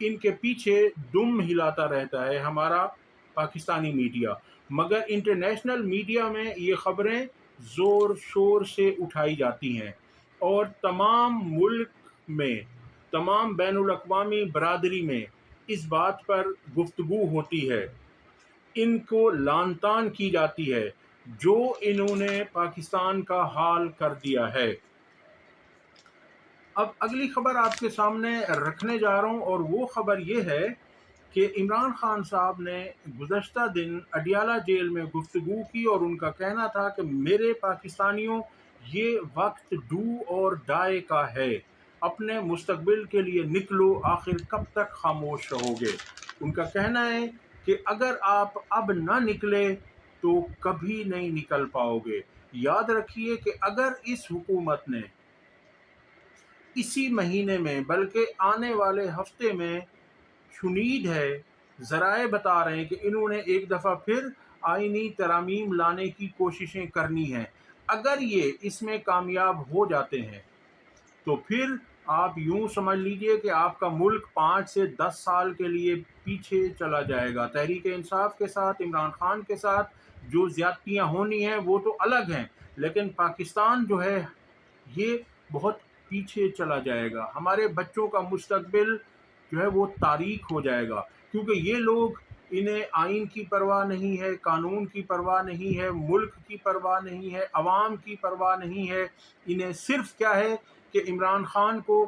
ان کے پیچھے دم ہلاتا رہتا ہے ہمارا پاکستانی میڈیا، مگر انٹرنیشنل میڈیا میں یہ خبریں زور شور سے اٹھائی جاتی ہیں اور تمام ملک میں، تمام بین الاقوامی برادری میں اس بات پر گفتگو ہوتی ہے، ان کو لعن طعن کی جاتی ہے جو انہوں نے پاکستان کا حال کر دیا ہے۔ اب اگلی خبر آپ کے سامنے رکھنے جا رہا ہوں، اور وہ خبر یہ ہے کہ عمران خان صاحب نے گزشتہ دن اڈیالہ جیل میں گفتگو کی اور ان کا کہنا تھا کہ میرے پاکستانیوں، یہ وقت ڈو اور ڈائی کا ہے، اپنے مستقبل کے لیے نکلو، آخر کب تک خاموش رہو گے۔ ان کا کہنا ہے کہ اگر آپ اب نہ نکلے تو کبھی نہیں نکل پاؤ گے۔ یاد رکھیے کہ اگر اس حکومت نے اسی مہینے میں بلکہ آنے والے ہفتے میں، شنید ہے، ذرائع بتا رہے ہیں کہ انہوں نے ایک دفعہ پھر آئینی ترامیم لانے کی کوششیں کرنی ہیں، اگر یہ اس میں کامیاب ہو جاتے ہیں تو پھر آپ یوں سمجھ لیجئے کہ آپ کا ملک 5 سے 10 سال کے لیے پیچھے چلا جائے گا۔ تحریک انصاف کے ساتھ، عمران خان کے ساتھ جو زیادتیاں ہونی ہیں وہ تو الگ ہیں، لیکن پاکستان جو ہے یہ بہت پیچھے چلا جائے گا۔ ہمارے بچوں کا مستقبل جو ہے وہ تاریک ہو جائے گا، کیونکہ یہ لوگ، انہیں آئین کی پرواہ نہیں ہے، قانون کی پرواہ نہیں ہے، ملک کی پرواہ نہیں ہے، عوام کی پرواہ نہیں ہے۔ انہیں صرف کیا ہے کہ عمران خان کو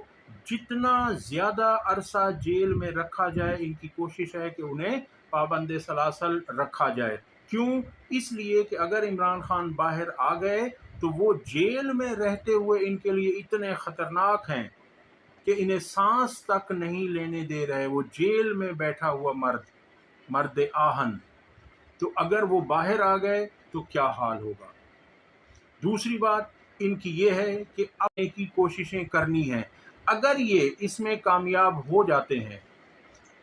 جتنا زیادہ عرصہ جیل میں رکھا جائے، ان کی کوشش ہے کہ انہیں پابند سلاسل رکھا جائے۔ کیوں؟ اس لیے کہ اگر عمران خان باہر آ گئے تو وہ جیل میں رہتے ہوئے ان کے لیے اتنے خطرناک ہیں کہ انہیں سانس تک نہیں لینے دے رہے۔ وہ جیل میں بیٹھا ہوا مرد آہن، تو اگر وہ باہر آ گئے تو کیا حال ہوگا۔ دوسری بات ان کی یہ ہے کہ اپنے کی کوششیں کرنی ہیں، اگر یہ اس میں کامیاب ہو جاتے ہیں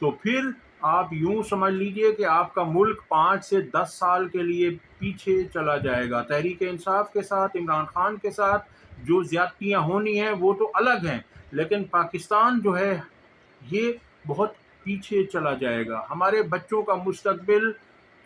تو پھر آپ یوں سمجھ لیجئے کہ آپ کا ملک 5 سے 10 سال کے لیے پیچھے چلا جائے گا۔ تحریک انصاف کے ساتھ، عمران خان کے ساتھ جو زیادتیاں ہونی ہیں وہ تو الگ ہیں، لیکن پاکستان جو ہے یہ بہت پیچھے چلا جائے گا۔ ہمارے بچوں کا مستقبل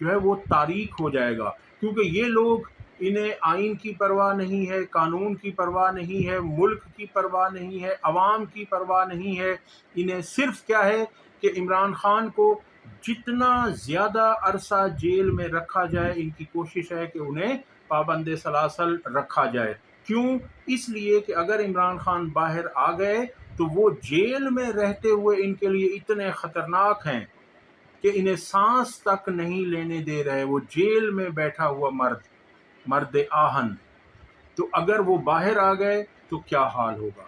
جو ہے وہ تاریک ہو جائے گا، کیونکہ یہ لوگ، انہیں آئین کی پرواہ نہیں ہے، قانون کی پرواہ نہیں ہے، ملک کی پرواہ نہیں ہے، عوام کی پرواہ نہیں ہے۔ انہیں صرف کیا ہے کہ عمران خان کو جتنا زیادہ عرصہ جیل میں رکھا جائے، ان کی کوشش ہے کہ انہیں پابند سلاسل رکھا جائے۔ کیوں؟ اس لیے کہ اگر عمران خان باہر آ گئے تو وہ جیل میں رہتے ہوئے ان کے لیے اتنے خطرناک ہیں کہ انہیں سانس تک نہیں لینے دے رہے۔ وہ جیل میں بیٹھا ہوا مرد آہن، تو اگر وہ باہر آ گئے تو کیا حال ہوگا۔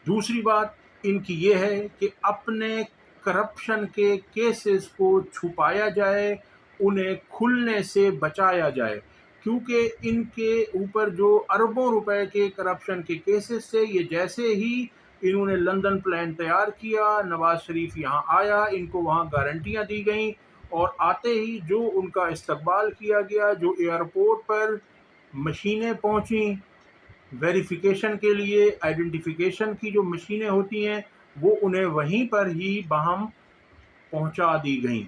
دوسری بات ان کی یہ ہے کہ اپنے کرپشن کے کیسز کو چھپایا جائے، انہیں کھلنے سے بچایا جائے، کیونکہ ان کے اوپر جو اربوں روپے کے کرپشن کے کیسز سے، یہ جیسے ہی انہوں نے لندن پلان تیار کیا، نواز شریف یہاں آیا، ان کو وہاں گارنٹیاں دی گئیں، اور آتے ہی جو ان کا استقبال کیا گیا، جو ایئرپورٹ پر مشینیں پہنچیں ویریفیکیشن کے لیے، آئیڈینٹیفیکیشن کی جو مشینیں ہوتی ہیں، وہ انہیں وہیں پر ہی باہم پہنچا دی گئیں،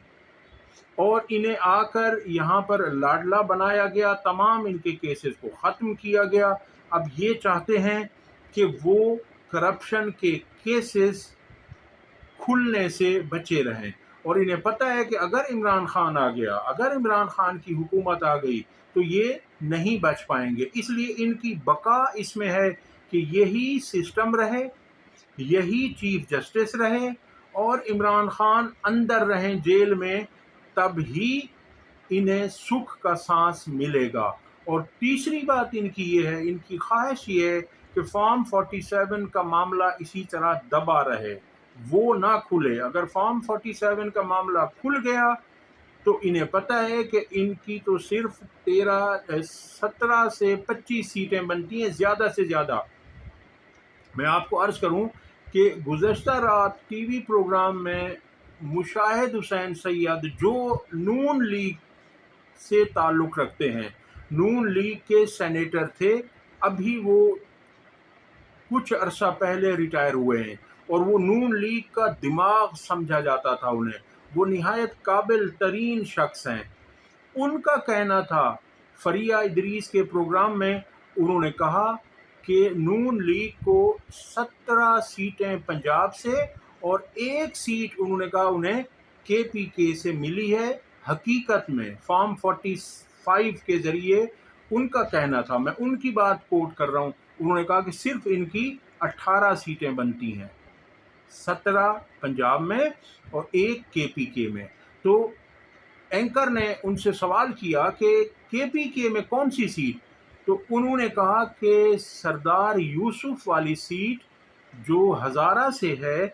اور انہیں آ کر یہاں پر لاڈلا بنایا گیا، تمام ان کے کیسز کو ختم کیا گیا۔ اب یہ چاہتے ہیں کہ وہ کرپشن کے کیسز کھلنے سے بچے رہیں، اور انہیں پتہ ہے کہ اگر عمران خان آ گیا، اگر عمران خان کی حکومت آ گئی تو یہ نہیں بچ پائیں گے۔ اس لیے ان کی بقا اس میں ہے کہ یہی سسٹم رہے، یہی چیف جسٹس رہے، اور عمران خان اندر رہیں جیل میں، تب ہی انہیں سکھ کا سانس ملے گا۔ اور تیسری بات ان کی یہ ہے، ان کی خواہش یہ ہے کہ فارم 47 کا معاملہ اسی طرح دبا رہے، وہ نہ کھلے۔ اگر فارم 47 کا معاملہ کھل گیا تو انہیں پتہ ہے کہ ان کی تو صرف 17 سے 25 سیٹیں بنتی ہیں زیادہ سے زیادہ۔ میں آپ کو عرض کروں کہ گزشتہ رات ٹی وی پروگرام میں مشاہد حسین سید، جو نون لیگ سے تعلق رکھتے ہیں، نون لیگ کے سینیٹر تھے، ابھی وہ کچھ عرصہ پہلے ریٹائر ہوئے ہیں، اور وہ نون لیگ کا دماغ سمجھا جاتا تھا انہیں، وہ نہایت قابل ترین شخص ہیں۔ ان کا کہنا تھا فریہ ادریس کے پروگرام میں، انہوں نے کہا کہ نون لیگ کو 17 سیٹیں پنجاب سے اور 1 سیٹ انہوں نے کہا انہیں کے پی کے سے ملی ہے۔ حقیقت میں فارم 45 کے ذریعے ان کا کہنا تھا، میں ان کی بات کوٹ کر رہا ہوں، انہوں نے کہا کہ صرف ان کی 18 سیٹیں بنتی ہیں، 17 پنجاب میں اور 1 کے پی کے میں۔ تو اینکر نے ان سے سوال کیا کہ کے پی کے میں کون سی سیٹ؟ تو انہوں نے کہا کہ سردار یوسف والی سیٹ جو ہزارہ سے ہے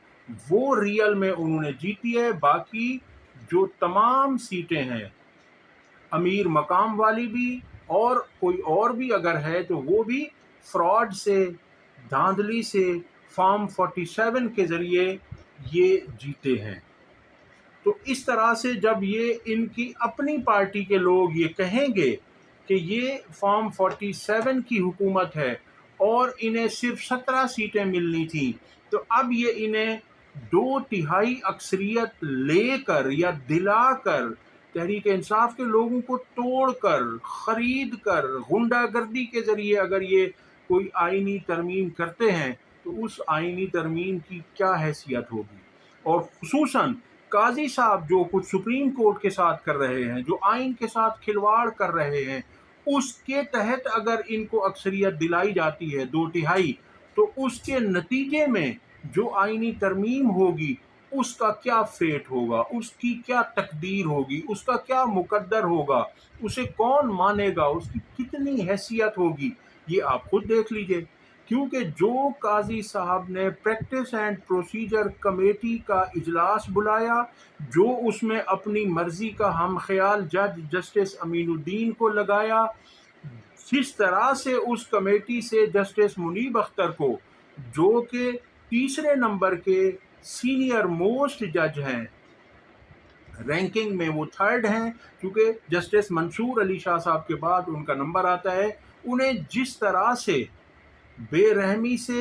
وہ ریئل میں انہوں نے جیتی ہے، باقی جو تمام سیٹیں ہیں امیر مقام والی بھی اور کوئی اور بھی اگر ہے تو وہ بھی فراڈ سے، دھاندلی سے، فارم 47 کے ذریعے یہ جیتے ہیں۔ تو اس طرح سے جب یہ ان کی اپنی پارٹی کے لوگ یہ کہیں گے کہ یہ فارم 47 کی حکومت ہے اور انہیں صرف 17 سیٹیں ملنی تھیں، تو اب یہ انہیں 2/3 اکثریت لے کر یا دلا کر تحریک انصاف کے لوگوں کو توڑ کر، خرید کر، غنڈہ گردی کے ذریعے اگر یہ کوئی آئینی ترمیم کرتے ہیں تو اس آئینی ترمیم کی کیا حیثیت ہوگی؟ اور خصوصاً قاضی صاحب جو کچھ سپریم کورٹ کے ساتھ کر رہے ہیں، جو آئین کے ساتھ کھلواڑ کر رہے ہیں، اس کے تحت اگر ان کو اکثریت دلائی جاتی ہے 2/3، تو اس کے نتیجے میں جو آئینی ترمیم ہوگی اس کا کیا فیٹ ہوگا، اس کی کیا تقدیر ہوگی، اس کا کیا مقدر ہوگا، اسے کون مانے گا، اس کی کتنی حیثیت ہوگی، یہ آپ خود دیکھ لیجئے۔ کیونکہ جو قاضی صاحب نے پریکٹس اینڈ پروسیجر کمیٹی کا اجلاس بلایا، جو اس میں اپنی مرضی کا ہم خیال جج جسٹس امین الدین کو لگایا، جس طرح سے اس کمیٹی سے جسٹس منیب اختر کو، جو کہ تیسرے نمبر کے سینئر موسٹ جج ہیں، رینکنگ میں وہ 3rd ہیں، کیونکہ جسٹس منصور علی شاہ صاحب کے بعد ان کا نمبر آتا ہے، انہیں جس طرح سے بے رحمی سے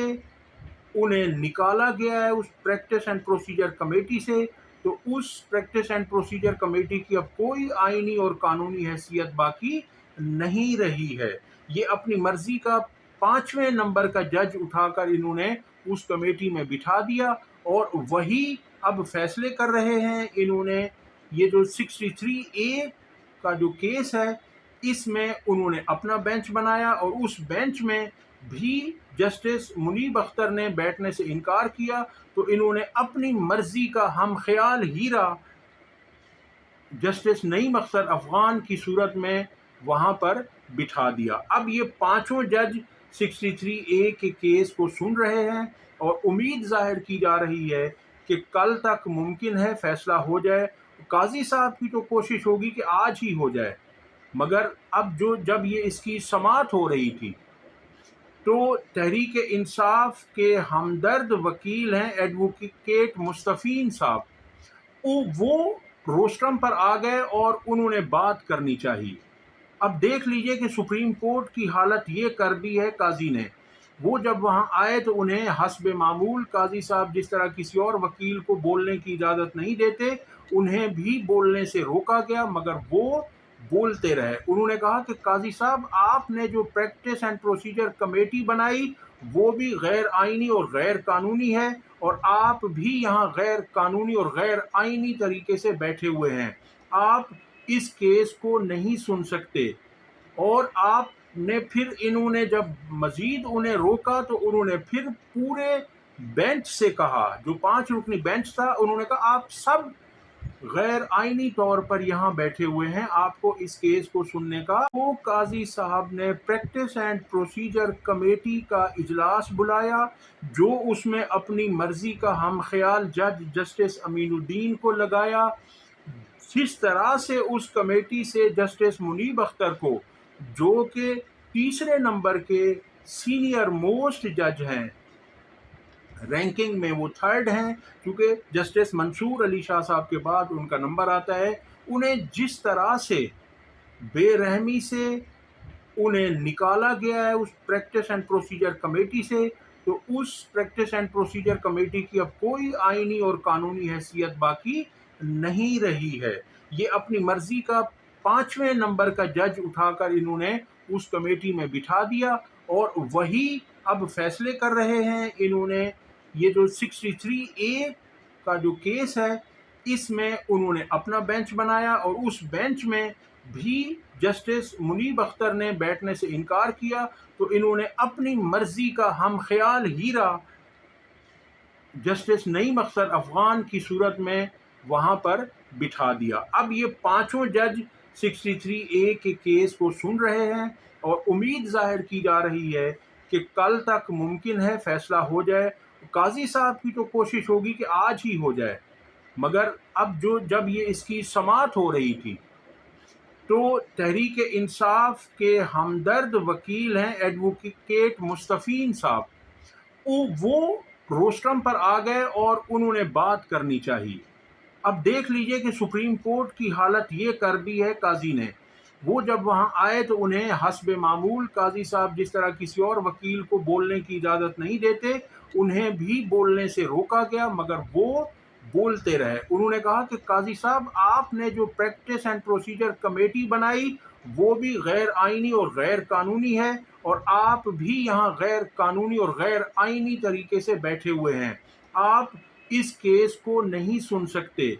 انہیں نکالا گیا ہے اس پریکٹس اینڈ پروسیجر کمیٹی سے، تو اس پریکٹس اینڈ پروسیجر کمیٹی کی اب کوئی آئینی اور قانونی حیثیت باقی نہیں رہی ہے۔ یہ اپنی مرضی کا 5ویں نمبر کا جج اٹھا کر انہوں نے اس کمیٹی میں بٹھا دیا اور وہی اب فیصلے کر رہے ہیں۔ انہوں نے یہ جو 63A کا جو کیس ہے، اس میں انہوں نے اپنا بینچ بنایا اور اس بینچ میں بھی جسٹس منیب اختر نے بیٹھنے سے انکار کیا، تو انہوں نے اپنی مرضی کا ہم خیال ہیرا جسٹس نعیم اختر افغان کی صورت میں وہاں پر بٹھا دیا۔ اب یہ 5 جج 63A کے کیس کو سن رہے ہیں اور امید ظاہر کی جا رہی ہے کہ کل تک ممکن ہے فیصلہ ہو جائے۔ قاضی صاحب کی تو کوشش ہوگی کہ آج ہی ہو جائے، مگر اب جب یہ اس کی سماعت ہو رہی تھی تو تحریک انصاف کے ہمدرد وکیل ہیں ایڈوکیٹ مصطفین صاحب، وہ روسٹرم پر آ گئے اور انہوں نے بات کرنی چاہیے۔ اب دیکھ لیجئے کہ سپریم کورٹ کی حالت یہ کر دی ہے قاضی نے، وہ جب وہاں آئے تو انہیں حسب معمول قاضی صاحب جس طرح کسی اور وکیل کو بولنے کی اجازت نہیں دیتے، انہیں بھی بولنے سے روکا گیا، مگر وہ بولتے رہے۔ انہوں نے کہا کہ قاضی صاحب آپ نے جو پریکٹس اینڈ پروسیجر کمیٹی بنائی وہ بھی غیر آئینی اور غیر قانونی ہے، اور آپ بھی یہاں غیر قانونی اور غیر آئینی طریقے سے بیٹھے ہوئے ہیں، آپ اس کیس کو نہیں سن سکتے۔ اور آپ نے پھر انہوں نے جب مزید انہیں روکا تو انہوں نے پھر پورے بینچ سے کہا، جو 5 رکنی بینچ تھا، انہوں نے کہا آپ سب غیر آئینی طور پر یہاں بیٹھے ہوئے ہیں، آپ کو اس کیس کو سننے کا۔ وہ قاضی صاحب نے پریکٹس اینڈ پروسیجر کمیٹی کا اجلاس بلایا، جو اس میں اپنی مرضی کا ہم خیال جج جسٹس امین الدین کو لگایا، جس طرح سے اس کمیٹی سے جسٹس منیب اختر کو، جو کہ تیسرے نمبر کے سینئر موسٹ جج ہیں، رینکنگ میں وہ 3rd ہیں، کیونکہ جسٹس منصور علی شاہ صاحب کے بعد ان کا نمبر آتا ہے، انہیں جس طرح سے بے رحمی سے انہیں نکالا گیا ہے اس پریکٹس اینڈ پروسیجر کمیٹی سے، تو اس پریکٹس اینڈ پروسیجر کمیٹی کی اب کوئی آئینی اور قانونی حیثیت باقی نہیں رہی ہے۔ یہ اپنی مرضی کا 5ویں نمبر کا جج اٹھا کر انہوں نے اس کمیٹی میں بٹھا دیا اور وہی اب فیصلے کر رہے ہیں۔ انہوں نے یہ جو 63A کا جو کیس ہے اس میں انہوں نے اپنا بینچ بنایا اور اس بینچ میں بھی جسٹس منیب اختر نے بیٹھنے سے انکار کیا، تو انہوں نے اپنی مرضی کا ہم خیال ہیرا جسٹس نعیم اختر افغان کی صورت میں وہاں پر بٹھا دیا۔ اب یہ 5 جج 63A کے کیس کو سن رہے ہیں اور امید ظاہر کی جا رہی ہے کہ کل تک ممکن ہے فیصلہ ہو جائے۔ قاضی صاحب کی تو کوشش ہوگی کہ آج ہی ہو جائے، مگر اب جب یہ اس کی سماعت ہو رہی تھی تو تحریک انصاف کے ہمدرد وکیل ہیں ایڈوکیٹ مستفین صاحب، وہ روسٹرم پر آ گئے اور انہوں نے بات کرنی چاہیے۔ اب دیکھ لیجئے کہ سپریم کورٹ کی حالت یہ کر دی ہے قاضی نے۔ وہ جب وہاں آئے تو انہیں حسب معمول قاضی صاحب جس طرح کسی اور وکیل کو بولنے کی اجازت نہیں دیتے، انہیں بھی بولنے سے روکا گیا، مگر وہ بولتے رہے۔ انہوں نے کہا کہ قاضی صاحب آپ نے جو پریکٹس اینڈ پروسیجر کمیٹی بنائی وہ بھی غیر آئینی اور غیر قانونی ہے، اور آپ بھی یہاں غیر قانونی اور غیر آئینی طریقے سے بیٹھے ہوئے ہیں، آپ اس کیس کو نہیں سن سکتے۔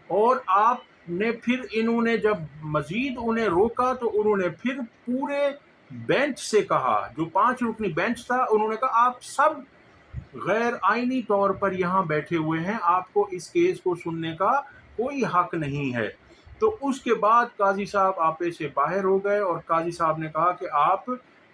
اور آپ نے پھر انہوں نے جب مزید انہیں روکا تو انہوں نے پھر پورے بینچ سے کہا، جو 5 رکنی بینچ تھا، انہوں نے کہا آپ سب غیر آئینی طور پر یہاں بیٹھے ہوئے ہیں، آپ کو اس کیس کو سننے کا کوئی حق نہیں ہے۔ تو اس کے بعد قاضی صاحب آپے سے باہر ہو گئے اور قاضی صاحب نے کہا کہ آپ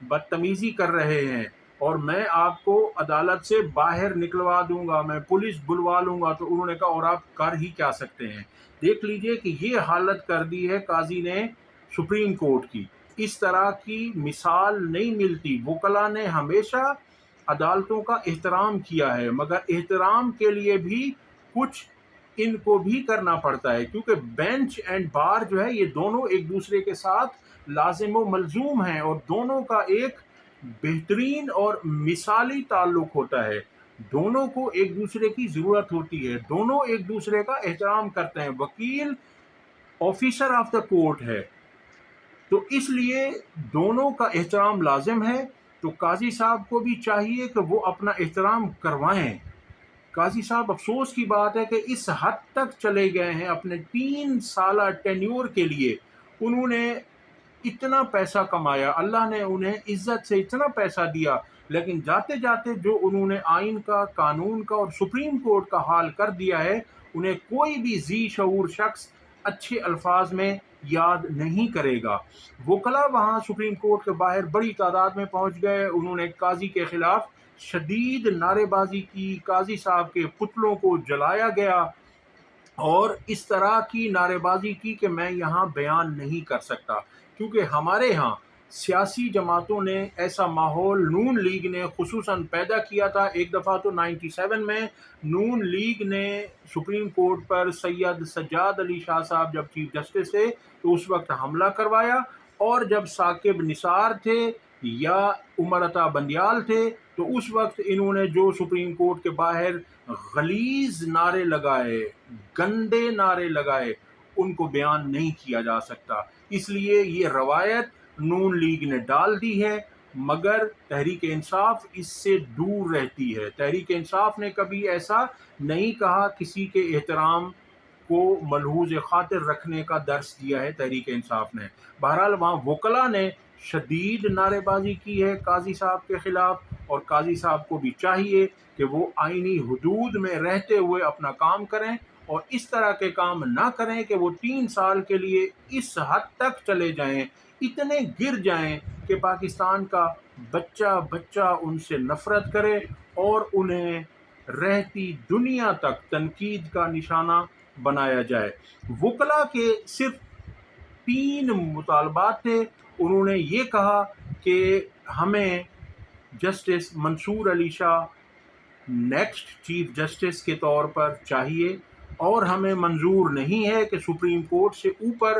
بدتمیزی کر رہے ہیں اور میں آپ کو عدالت سے باہر نکلوا دوں گا، میں پولیس بلوا لوں گا۔ تو انہوں نے کہا اور آپ کر ہی کیا سکتے ہیں؟ دیکھ لیجئے کہ یہ حالت کر دی ہے قاضی نے سپریم کورٹ کی۔ اس طرح کی مثال نہیں ملتی۔ وکلاء نے ہمیشہ عدالتوں کا احترام کیا ہے، مگر احترام کے لیے بھی کچھ ان کو بھی کرنا پڑتا ہے، کیونکہ بینچ اینڈ بار جو ہے یہ دونوں ایک دوسرے کے ساتھ لازم و ملزوم ہیں اور دونوں کا ایک بہترین اور مثالی تعلق ہوتا ہے۔ دونوں کو ایک دوسرے کی ضرورت ہوتی ہے، دونوں ایک دوسرے کا احترام کرتے ہیں۔ وکیل آفیسر آف دا کورٹ ہے، تو اس لیے دونوں کا احترام لازم ہے۔ تو قاضی صاحب کو بھی چاہیے کہ وہ اپنا احترام کروائیں۔ قاضی صاحب افسوس کی بات ہے کہ اس حد تک چلے گئے ہیں اپنے 3 سالہ ٹینیور کے لیے۔ انہوں نے اتنا پیسہ کمایا، اللہ نے انہیں عزت سے اتنا پیسہ دیا، لیکن جاتے جاتے جو انہوں نے آئین کا، قانون کا اور سپریم کورٹ کا حال کر دیا ہے، انہیں کوئی بھی ذی شعور شخص اچھے الفاظ میں یاد نہیں کرے گا۔ وکلاء وہاں سپریم کورٹ کے باہر بڑی تعداد میں پہنچ گئے، انہوں نے قاضی کے خلاف شدید نعرے بازی کی، قاضی صاحب کے پتلوں کو جلایا گیا اور اس طرح کی نعرے بازی کی کہ میں یہاں بیان نہیں کر سکتا، کیونکہ ہمارے ہاں سیاسی جماعتوں نے ایسا ماحول نون لیگ نے خصوصاً پیدا کیا تھا۔ ایک دفعہ تو 97 میں نون لیگ نے سپریم کورٹ پر سید سجاد علی شاہ صاحب جب چیف جسٹس تھے تو اس وقت حملہ کروایا، اور جب ثاقب نثار تھے یا عمر عطا بندیال تھے تو اس وقت انہوں نے جو سپریم کورٹ کے باہر غلیظ نعرے لگائے، گندے نعرے لگائے، ان کو بیان نہیں کیا جا سکتا۔ اس لیے یہ روایت نون لیگ نے ڈال دی ہے، مگر تحریک انصاف اس سے دور رہتی ہے۔ تحریک انصاف نے کبھی ایسا نہیں کہا، کسی کے احترام کو ملحوظ خاطر رکھنے کا درس دیا ہے تحریک انصاف نے۔ بہرحال وہاں وکلاء نے شدید نعرے بازی کی ہے قاضی صاحب کے خلاف، اور قاضی صاحب کو بھی چاہیے کہ وہ آئینی حدود میں رہتے ہوئے اپنا کام کریں اور اس طرح کے کام نہ کریں کہ وہ 3 سال کے لیے اس حد تک چلے جائیں، اتنے گر جائیں کہ پاکستان کا بچہ بچہ ان سے نفرت کرے اور انہیں رہتی دنیا تک تنقید کا نشانہ بنایا جائے۔ وکلاء کے صرف 3 مطالبات تھے۔ انہوں نے یہ کہا کہ ہمیں جسٹس منصور Ali Shah next chief justice کے طور پر چاہیے، اور ہمیں منظور نہیں ہے کہ سپریم کورٹ سے اوپر